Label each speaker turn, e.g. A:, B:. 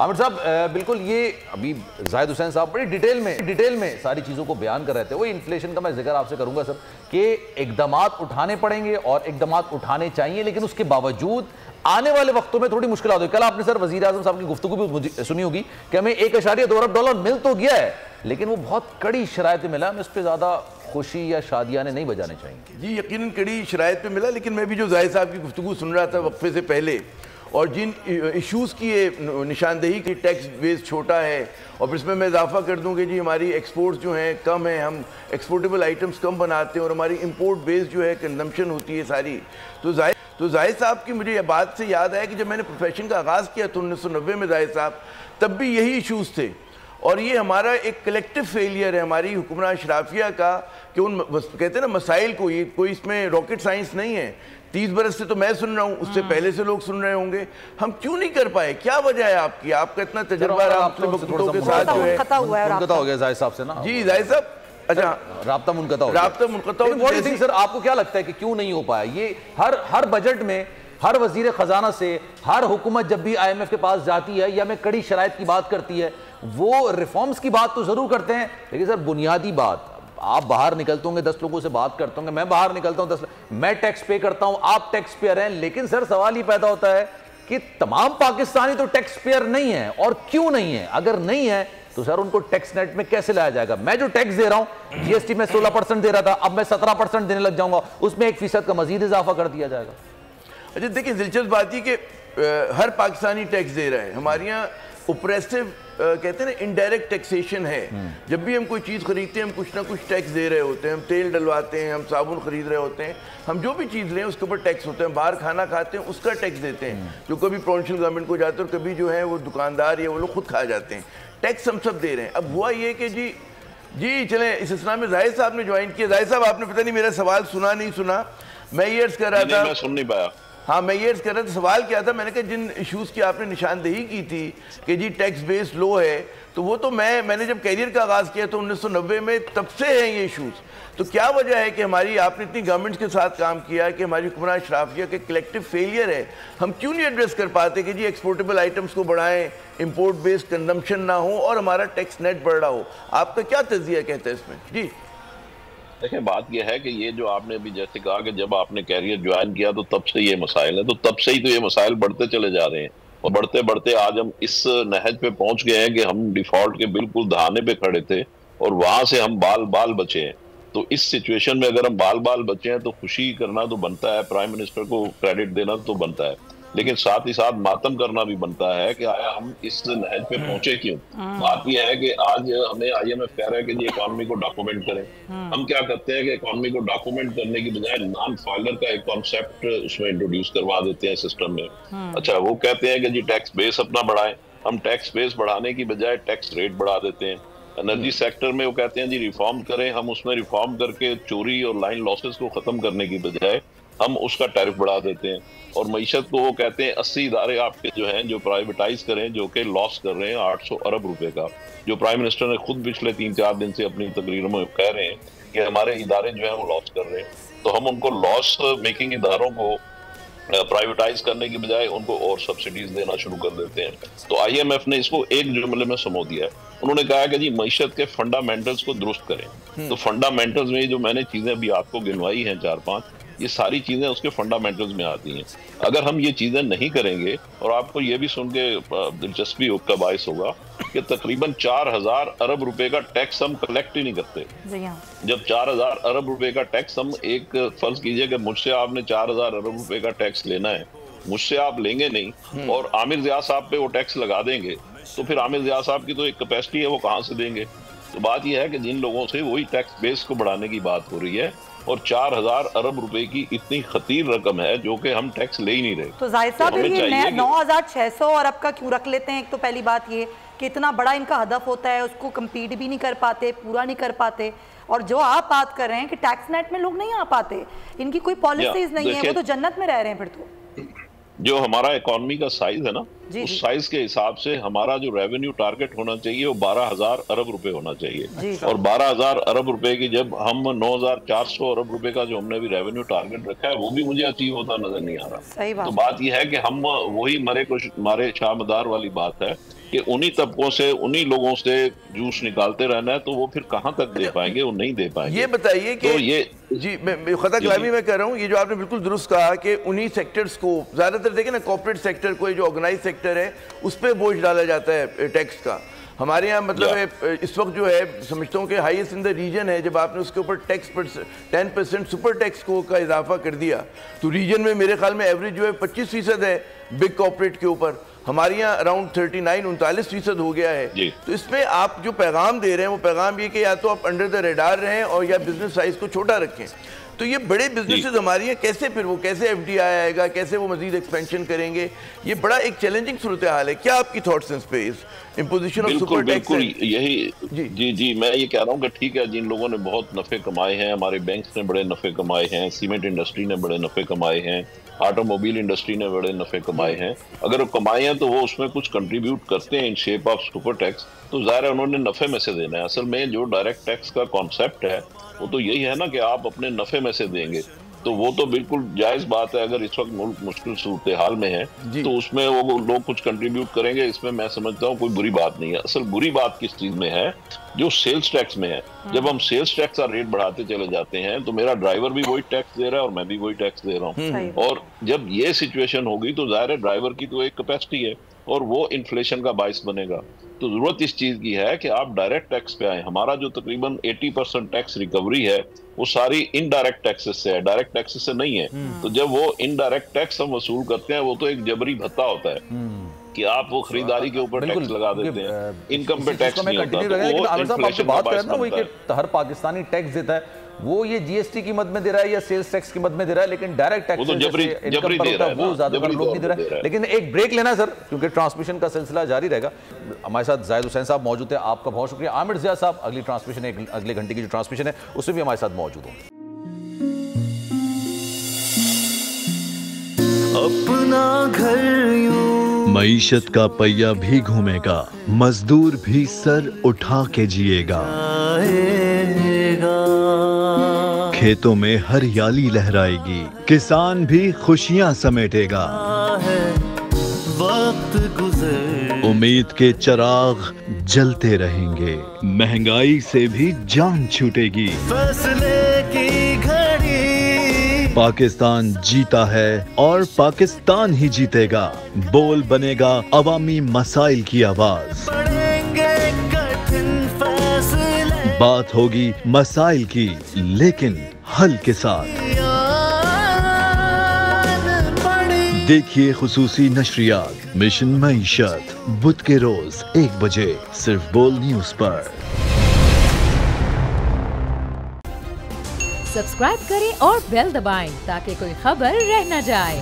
A: आमिर साहब, बिल्कुल ये अभी जाहिद हुसैन साहब बड़ी डिटेल में सारी चीज़ों को बयान कर रहे थे। वो इन्फ्लेशन का मैं जिक्र आपसे करूंगा सर, कि इकदामात उठाने पड़ेंगे और इकदामात उठाने चाहिए, लेकिन उसके बावजूद आने वाले वक्तों में थोड़ी मुश्किल होगी। कल आपने सर वज़ीर आज़म साहब की गुफ्तगू भी सुनी होगी कि हमें 1.2 अरब डॉलर मिल तो गया है, लेकिन वो बहुत कड़ी शराइत में मिला, हमें इस पर ज़्यादा खुशी या शादियाने नहीं बजाने चाहिए।
B: जी यकीनन कड़ी शराइत पे मिला, लेकिन मैं भी जो जाहिद साहब की गुफ्तगू सुन रहा था वक्फे से पहले, और जिन इश्यूज़ की ये निशानदेही की टैक्स बेस छोटा है, और फिर इसमें मैं इजाफा कर दूँ कि जी हमारी एक्सपोर्ट्स जो हैं कम हैं, हम एक्सपोर्टेबल आइटम्स कम बनाते हैं और हमारी इंपोर्ट बेस जो है कंजम्पशन होती है सारी। तो जाहिद साहब की मुझे ये बात से याद आया कि जब मैंने प्रोफेशन का आगाज़ किया तो 1990 में जाहिद साहब, तब भी यही इशूज़ थे। और ये हमारा एक कलेक्टिव फेलियर है हमारी हुक्मरान अशराफिया का, कि उन कहते हैं ना मसाइल को, ये कोई इसमें रॉकेट साइंस नहीं है। 30 बरस से तो मैं सुन रहा हूँ, उससे पहले से लोग सुन रहे होंगे, हम क्यों नहीं कर पाए? क्या वजह है आपकी? आपका इतना तजर्बा के साथ जो है
A: हो गया जाहिद साहब से ना।
B: जी जाहिद साहब, अच्छा
A: राब्ता मुनक़ता हो गया। सर आपको क्या लगता है कि क्यों नहीं हो पाया ये? हर बजट में हर वजीर खजाना से हर हुकूमत जब भी IMF के पास जाती है या में कड़ी शराइत की बात करती है, वो रिफॉर्म्स की बात तो जरूर करते हैं, लेकिन सर बुनियादी बात, आप बाहर निकलते होंगे 10 लोगों से बात करते होंगे, मैं बाहर निकलता हूं 10, मैं टैक्स पे करता हूं, आप टैक्स पेयर हैं, लेकिन सर सवाल ही पैदा होता है कि तमाम पाकिस्तानी तो टैक्स पेयर नहीं है। और क्यों नहीं है? अगर नहीं है तो सर उनको टैक्स नेट में कैसे लाया जाएगा? मैं जो टैक्स दे रहा हूं, GST में 16% दे रहा था, अब मैं 17% देने लग जाऊंगा, उसमें 1% का मजीद इजाफा कर दिया जाएगा।
B: अच्छा देखिए, दिलचस्प बात ये कि हर पाकिस्तानी टैक्स दे रहा है। हमारे यहाँ ओप्रेसिव कहते हैं ना इनडायरेक्ट टैक्सेशन है। जब भी हम कोई चीज़ खरीदते हैं हम कुछ ना कुछ टैक्स दे रहे होते हैं। हम तेल डलवाते हैं, हम साबुन खरीद रहे होते हैं, हम जो भी चीज़ लें उसके ऊपर टैक्स होते हैं। बाहर खाना खाते हैं उसका टैक्स देते हैं, जो कभी प्रोविंशियल गवर्नमेंट को जाते हैं और कभी जो है वो दुकानदार या वो लोग खुद खा जाते हैं। टैक्स हम सब दे रहे हैं। अब हुआ ये कि जी चलें, इस सिलसिले में जाहिद साहब ने ज्वाइन किया। जाहिद साहब आपने पता नहीं मेरा सवाल सुना नहीं सुना, मैं ये अर्ज कर रहा था,
C: मैं सुन नहीं पाया।
B: हाँ मैं ये अर्ज कर रहा था, सवाल क्या था, मैंने कहा जिन इश्यूज़ की आपने निशानदेही की थी कि जी टैक्स बेस लो है, तो वो तो मैंने जब कैरियर का आगाज़ किया तो 1990 में, तब से हैं ये इश्यूज़। तो क्या वजह है कि हमारी, आपने इतनी गवर्नमेंट्स के साथ काम किया है कि हमारी हुक्मरान अशराफिया के कलेक्टिव फेलियर है, हम क्यों नहीं एड्रेस कर पाते कि जी एक्सपोर्टेबल आइटम्स को बढ़ाएं, इंपोर्ट बेस्ड कंजम्पशन ना हो और हमारा टैक्स नेट बढ़ रहा हो? आपका क्या तज़किया कहता है इसमें? जी
C: देखिए, बात यह है कि ये जो आपने अभी जैसे कहा कि जब आपने कैरियर ज्वाइन किया तो तब से ये मसाइल है, तो तब से ही तो ये मसाइल बढ़ते चले जा रहे हैं, और बढ़ते बढ़ते आज हम इस नहज पे पहुंच गए हैं कि हम डिफॉल्ट के बिल्कुल दहाने पे खड़े थे और वहां से हम बाल बाल बचे हैं। तो इस सिचुएशन में अगर हम बाल बाल बचे हैं तो खुशी करना तो बनता है, प्राइम मिनिस्टर को क्रेडिट देना तो बनता है, लेकिन साथ ही साथ मातम करना भी बनता है कि आया हम इस नहज पे पहुंचे क्यों। बात यह है कि आज हमें IMF कह रहा है कि जी इकोनॉमी को डॉक्यूमेंट करें। हम क्या करते हैं कि इकोनॉमी को डॉक्यूमेंट करने की बजाय नॉन फाइलर का एक कॉन्सेप्ट उसमें इंट्रोड्यूस करवा देते हैं सिस्टम में। अच्छा, वो कहते हैं कि जी टैक्स बेस अपना बढ़ाएं, हम टैक्स बेस बढ़ाने की बजाय टैक्स रेट बढ़ा देते हैं। एनर्जी सेक्टर में वो कहते हैं जी रिफॉर्म करें, हम उसमें रिफॉर्म करके चोरी और लाइन लॉसेस को खत्म करने की बजाय हम उसका टैरिफ बढ़ा देते हैं। और मईशत को वो कहते हैं 80 इदारे आपके जो हैं जो प्राइवेटाइज करें, जो कि लॉस कर रहे हैं 800 अरब रुपए का, जो प्राइम मिनिस्टर ने खुद पिछले 3-4 दिन से अपनी तकरीरों में कह रहे हैं कि हमारे इदारे जो है वो लॉस कर रहे हैं। तो हम उनको लॉस मेकिंग इदारों को प्राइवेटाइज करने की बजाय उनको और सब्सिडीज देना शुरू कर देते हैं। तो IMF ने इसको एक जुमले में समो दिया है। उन्होंने कहा कि जी मईशत के फंडामेंटल्स को दुरुस्त करें। तो फंडामेंटल्स में जो मैंने चीजें अभी आपको गिनवाई हैं 4-5, ये सारी चीजें उसके फंडामेंटल्स में आती हैं। अगर हम ये चीजें नहीं करेंगे, और आपको ये भी सुन के दिलचस्पी का बायस होगा कि तकरीबन 4000 अरब रुपए का टैक्स हम कलेक्ट ही नहीं करते। जब 4000 अरब रुपए का टैक्स हम, एक फर्ज कीजिए कि मुझसे आपने 4000 अरब रुपए का टैक्स लेना है, मुझसे आप लेंगे नहीं और आमिर ज़िया साहब पे वो टैक्स लगा देंगे, तो फिर आमिर ज़िया साहब की तो एक कैपेसिटी है, वो कहाँ से देंगे? तो बात यह है कि जिन लोगों से वही टैक्स बेस को बढ़ाने की बात हो रही है, और 4000 अरब रुपए की इतनी खतीर रकम है जो कि हम टैक्स ले ही नहीं रहे।
D: तो जाहिद साहब ये 9600 अरब का क्यों रख लेते हैं? एक तो पहली बात ये कि इतना बड़ा इनका हदफ होता है, उसको कम्पीट भी नहीं कर पाते, पूरा नहीं कर पाते। और जो आप बात कर रहे हैं कि टैक्स नेट में लोग नहीं आ पाते, इनकी कोई पॉलिसीज नहीं है, वो तो जन्नत में रह रहे हैं। फिर तो
C: जो हमारा इकोनॉमी का साइज है ना, उस साइज के हिसाब से हमारा जो रेवेन्यू टारगेट होना चाहिए वो 12000 अरब रुपए होना चाहिए। और 12000 अरब रुपए की जब हम 9400 अरब रुपए का जो हमने भी रेवेन्यू टारगेट रखा है, वो भी मुझे अचीव होता नजर नहीं आ रहा। तो बात यह है कि हम वही मरे शाहमदार वाली बात है कि उन्हीं तबकों से, उन्हीं लोगों से जूस निकालते रहना है, तो वो फिर कहां तक दे पाएंगे? वो नहीं दे पाएंगे।
B: ये बताइए कि
C: तो ये
B: जी मैं खता कलामी मैं कह रहा हूँ, ये जो आपने बिल्कुल दुरुस्त कहा कि उन्हीं सेक्टर्स को ज़्यादातर देखें ना, कॉर्पोरेट सेक्टर को, जो ऑर्गेनाइज सेक्टर है उस पर बोझ डाला जाता है टैक्स का। हमारे यहाँ मतलब है इस वक्त जो है समझता हूँ कि हाईएस्ट इन द रीजन है, जब आपने उसके ऊपर टैक्स 10% सुपर टैक्स को का इजाफा कर दिया, तो रीजन में मेरे ख्याल में एवरेज जो है 25% है बिग कॉर्पोरेट के ऊपर। हमारे यहाँ अराउंड 39-39% हो गया है। तो इसमें आप जो पैगाम दे रहे हैं वो पैगाम ये कि या तो आप अंडर द रेडार रहें और या बिजनेस साइज को छोटा रखें। तो ये बड़े बिजनेसेस हमारी हैं, कैसे फिर वो कैसे एफडीआई आएगा, कैसे वो मजीद एक्सपेंशन करेंगे? ये बड़ा एक चैलेंजिंग सूरत हाल है। क्या आपकी थॉट्स हैं इस पे, इस इम्पोजिशन ऑफ सुपर टैक्स?
C: यही जी मैं ये कह रहा हूँ कि ठीक है, जिन लोगों ने बहुत नफे कमाए हैं, हमारे बैंक्स ने बड़े नफे कमाए हैं, सीमेंट इंडस्ट्री ने बड़े नफे कमाए हैं, ऑटोमोबाइल इंडस्ट्री ने बड़े नफे कमाए हैं, अगर वो कमाए हैं तो वो उसमें कुछ कंट्रीब्यूट करते हैं in shape of super tax, तो जाहिर है उन्होंने नफे में से देना है। असल में जो डायरेक्ट टैक्स का कॉन्सेप्ट है वो तो यही है ना कि आप अपने नफे में से देंगे, तो वो तो बिल्कुल जायज बात है। अगर इस वक्त मुल्क मुश्किल सूरत हाल में है तो उसमें वो लोग कुछ कंट्रीब्यूट करेंगे, इसमें मैं समझता हूँ कोई बुरी बात नहीं है। असल बुरी बात किस चीज में है? जो सेल्स टैक्स में है। जब हम सेल्स टैक्स का रेट बढ़ाते चले जाते हैं तो मेरा ड्राइवर भी वही टैक्स दे रहा है और मैं भी वही टैक्स दे रहा हूँ, और जब ये सिचुएशन होगी तो जाहिर है ड्राइवर की तो एक कैपेसिटी है और वो इन्फ्लेशन का बाइस बनेगा। तो जरूरत इस चीज की है कि आप डायरेक्ट टैक्स पे आए। हमारा जो तकरीबन 80% टैक्स रिकवरी है वो सारी इनडायरेक्ट टैक्सेस से है, डायरेक्ट टैक्सेस से नहीं है। तो जब वो इनडायरेक्ट टैक्स हम वसूल करते हैं वो तो एक जबरी भत्ता होता है कि आप वो खरीदारी के ऊपर टैक्स लगा देते हैं, इनकम पे टैक्स नहीं होता। तो
A: बात करें ना, वही कि हर पाकिस्तानी टैक्स देता है, वो ये जीएसटी की मद में दे रहा है या सेल्स टैक्स की मद में दे रहा है, लेकिन डायरेक्ट टैक्स वो ज्यादातर लोग नहीं दे रहा है। लेकिन एक ब्रेक लेना सर, क्योंकि ट्रांसमिशन का सिलसिला जारी रहेगा। हमारे साथ जाहिद हुसैन साहब मौजूद है, आपका बहुत शुक्रिया। आमिर ज़िया साहब, अगली ट्रांसमिशन अगले घंटे की जो ट्रांसमिशन है उसमें भी हमारे साथ मौजूद हो।
E: अपना घर मईशत का पहिया भी घूमेगा, मजदूर भी सर उठा के जिएगा, खेतों में हरियाली लहराएगी, किसान भी खुशियां समेटेगा, वक्त गुजर उम्मीद के चिराग जलते रहेंगे, महंगाई से भी जान छूटेगी, फैसले की घड़ी पाकिस्तान जीता है और पाकिस्तान ही जीतेगा। बोल बनेगा अवामी मसाइल की आवाज, बात होगी मसाइल की लेकिन हल के साथ। देखिए खुसूसी नशरियात मिशन मईशत बुध के रोज 1 बजे सिर्फ बोल न्यूज पर।
F: सब्सक्राइब करें और बेल दबाएं ताकि कोई खबर रह न जाए।